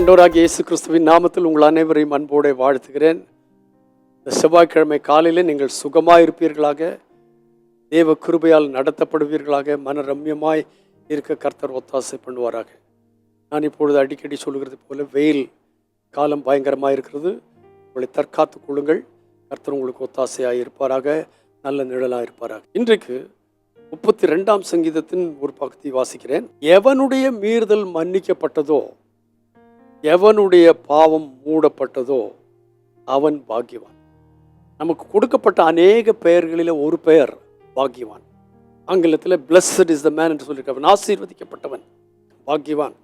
ஆண்டவராகிய இயேசு கிறிஸ்துவின் நாமத்தில் உங்கள் அனைவரையும் அன்போடு வாழ்த்துகிறேன். இந்த செவ்வாய்க்கிழமை காலையில் நீங்கள் சுகமாயிருப்பீர்களாக, தேவ கிருபையால் நடத்தப்படுவீர்களாக, மன ரம்யமாய் இருக்க கர்த்தர் ஒத்தாசை பண்ணுவாராக. நான் இப்பொழுது அடிக்கடி சொல்கிறது போல வெயில் காலம் பயங்கரமாக இருக்கிறது. உங்களை தற்காத்து கொள்ளுங்கள். கர்த்தர் உங்களுக்கு ஒத்தாசையாக இருப்பாராக, நல்ல நிழலாக இருப்பாராக. இன்றைக்கு 32ஆம் சங்கீதத்தின் ஒரு பகுதி வாசிக்கிறேன். எவனுடைய மீறுதல் மன்னிக்கப்பட்டதோ, எவனுடைய பாவம் மூடப்பட்டதோ அவன் பாக்கியவான். நமக்கு கொடுக்கப்பட்ட அநேக பெயர்களில் ஒரு பெயர் பாக்கியவான். ஆங்கிலத்தில் பிளஸ்ட் இஸ் த மேன் என்று சொல்லியிருக்கவன், ஆசீர்வதிக்கப்பட்டவன், பாக்கியவான்.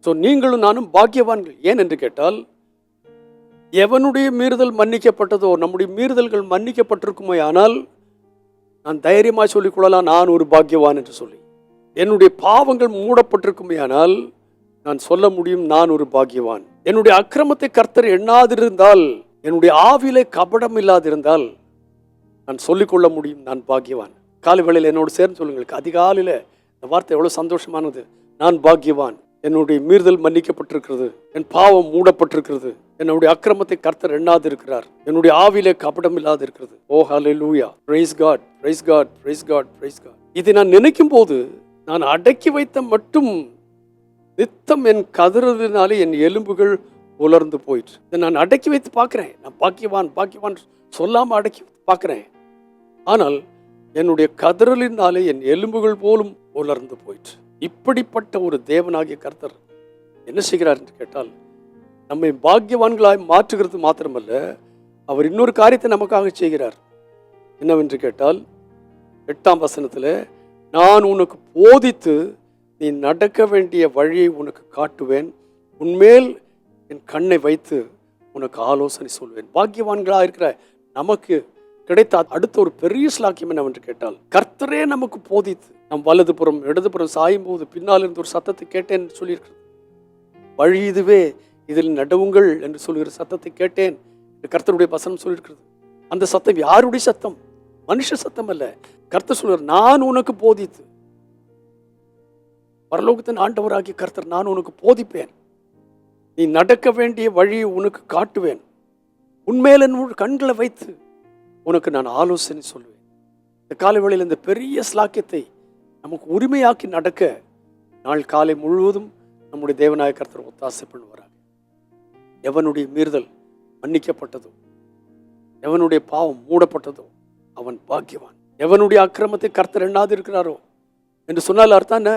ஸோ நீங்களும் நானும் பாக்கியவான்கள். ஏன் என்று கேட்டால், எவனுடைய மீறுதல் மன்னிக்கப்பட்டதோ, நம்முடைய மீறுதல்கள் மன்னிக்கப்பட்டிருக்குமோ ஆனால் நான் தைரியமாக சொல்லிக்கொள்ளலாம், நான் ஒரு பாக்கியவான் என்று சொல்லி. என்னுடைய பாவங்கள் மூடப்பட்டிருக்குமே ஆனால் நான் சொல்ல முடியும், நான் ஒரு பாக்கியவான். என்னுடைய அக்கிரமத்தை கர்த்தர் எண்ணாதிருந்தால், என்னுடைய ஆவிலே கபடம் இல்லாதிருந்தால் நான் சொல்லிக்கொள்ள முடியும், நான் பாக்கியவான். காலை வேளையில் என்னோடு சேர்ந்து சொல்லுங்கள். அதிகாலையில் இந்த வார்த்தை எவ்வளோ சந்தோஷமானது. நான் பாக்கியவான், என்னுடைய மீறுதல் மன்னிக்கப்பட்டிருக்கிறது, என் பாவம் மூடப்பட்டிருக்கிறது, என்னுடைய அக்கிரமத்தை கர்த்தர் எண்ணாதிருக்கிறார், என்னுடைய ஆவிலே கபடம் இல்லாது இருக்கிறது. Oh hallelujah, praise God, praise God, praise God, praise God. இதை நான் நினைக்கும் போது, நான் அடக்கி வைத்த மட்டும் நித்தம் என் கதறலினாலே என் எலும்புகள் உலர்ந்து போயிட்டு. இதை நான் அடக்கி வைத்து பார்க்கிறேன். நான் பாக்கியவான் பாக்கியவான் சொல்லாமல் அடக்கி வைத்து பார்க்கிறேன். ஆனால் என்னுடைய கதறலினாலே என் எலும்புகள் போலும் உலர்ந்து போயிட்டு. இப்படிப்பட்ட ஒரு தேவனாகிய கர்த்தர் என்ன செய்கிறார் என்று கேட்டால், நம்மை பாக்கியவான்களாய் மாற்றுகிறது மாத்திரமல்ல, அவர் இன்னொரு காரியத்தை நமக்காக செய்கிறார். என்னவென்று கேட்டால், 8ஆம் வசனத்தில், நான் உனக்கு போதித்து நீ நடக்க வேண்டிய வழியை உனக்கு காட்டுவேன், உன்மேல் என் கண்ணை வைத்து உனக்கு ஆலோசனை சொல்வேன். பாக்கியவான்களாக இருக்கிற நமக்கு கிடைத்த அடுத்த ஒரு பெரிய ஸ்லாக்கியம் என்னவென்று கேட்டால், கர்த்தரே நமக்கு போதித்து, நம் வலதுபுறம் இடதுபுறம் சாயும் போது பின்னால் இருந்து ஒரு சத்தத்தை கேட்டேன் என்று சொல்லியிருக்கிறது. வழி இதுவே, இதில் நடவுங்கள் என்று சொல்கிற சத்தத்தை கேட்டேன் என்று கர்த்தருடைய வசனம் சொல்லியிருக்கிறது. அந்த சத்தம் யாருடைய சத்தம்? மனுஷ சத்தம் அல்ல. கர்த்தர் சொல்கிறார், நான் உனக்கு போதித்து, பரலோகத்தின் ஆண்டவராகிய கர்த்தர், நான் உனக்கு போதிப்பேன், நீ நடக்க வேண்டிய வழியை உனக்கு காட்டுவேன், உன்மேல் என் கண்களை வைத்து உனக்கு நான் ஆலோசனை சொல்வேன். இந்த காலை வேளையில் இந்த பெரிய ஸ்லாக்கியத்தை நமக்கு உரிமையாக்கி நடக்க நாள் காலை முழுவதும் நம்முடைய தேவனாய கர்த்தர் ஒத்தாசை பண்ணுவாராக. எவனுடைய மீறுதல் மன்னிக்கப்பட்டதோ, எவனுடைய பாவம் மூடப்பட்டதோ அவன் பாக்கியவான். எவனுடைய அக்கிரமத்தை கர்த்தர் எண்ணாது இருக்கிறாரோ என்று சொன்னால் அர்த்தம் என்ன?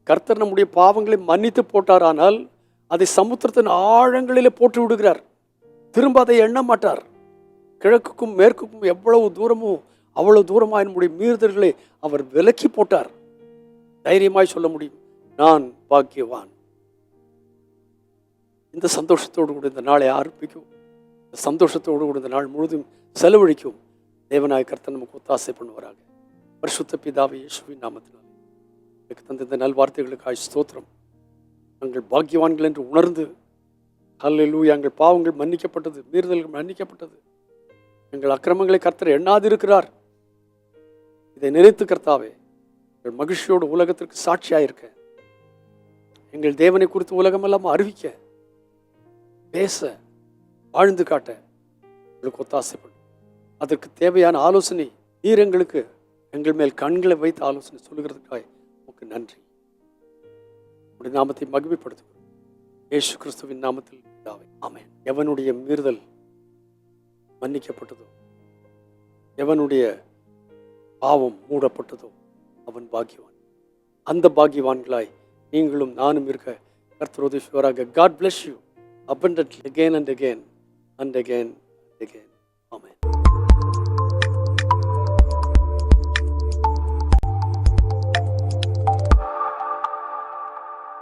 கர்த்தர் நம்முடைய பாவங்களை மன்னித்து போட்டாரானால் அதை சமுத்திரத்தின் ஆழங்களிலே போட்டு விடுகிறார். திரும்ப அதை எண்ண மாட்டார். கிழக்குக்கும் மேற்குக்கும் எவ்வளவு தூரமோ அவ்வளவு தூரமாக நம்முடைய மீறுதல்களை அவர் விலக்கி போட்டார். தைரியமாய் சொல்ல முடியும், நான் பாக்கியவான். இந்த சந்தோஷத்தோடு கூட இந்த நாளை ஆரம்பிக்கும், இந்த சந்தோஷத்தோடு கூட இந்த நாள் முழுதும் செலவழிக்கும் தேவனாய கர்த்தர் நமக்கு ஒத்தாசை பண்ணுவாராக. பரிசுத்த பிதாவே, இயேசுவின் நாமத்தினால் எனக்கு தந்த இந்த நல்வார்த்தைகளுக்காய் ஸ்தோத்திரம். நாங்கள் பாக்கியவான்கள் என்று உணர்ந்து, ஹல்லேலூயா, எங்கள் பாவங்கள் மன்னிக்கப்பட்டது, மீறுதல்கள் மன்னிக்கப்பட்டது, எங்கள் அக்கிரமங்களை கர்த்தர் எண்ணாதிருக்கிறார். இதை நினைத்து கர்த்தாவே, எங்கள் மகிழ்ச்சியோடு உலகத்திற்கு சாட்சியாயிருக்க, எங்கள் தேவனை குறித்து உலகமெல்லாம் அறிவிக்க, பேச, வாழ்ந்து காட்ட எங்களுக்கு ஒத்தாசைப்படும். அதற்கு தேவையான ஆலோசனை நீர் எங்களுக்கு எங்கள் மேல் கண்களை வைத்து ஆலோசனை சொல்லுகிறதுக்காய் உமக்கு நன்றி. உடைய நாமத்தை மகிமைப்படுத்துகிறோம் இயேசு கிறிஸ்துவின் நாமத்தில் பிதாவே, ஆமென். எவனுடைய மீறுதல் மன்னிக்கப்பட்டதோ, எவனுடைய பாவம் மூடப்பட்டதோ அவன் பாக்கியவான். அந்த பாக்கியவான்களாய் நீங்களும் நானும் இருக்க கர்த்தர் உதவி செய்வாராக. God bless you abundantly again and again and again and again. Amen.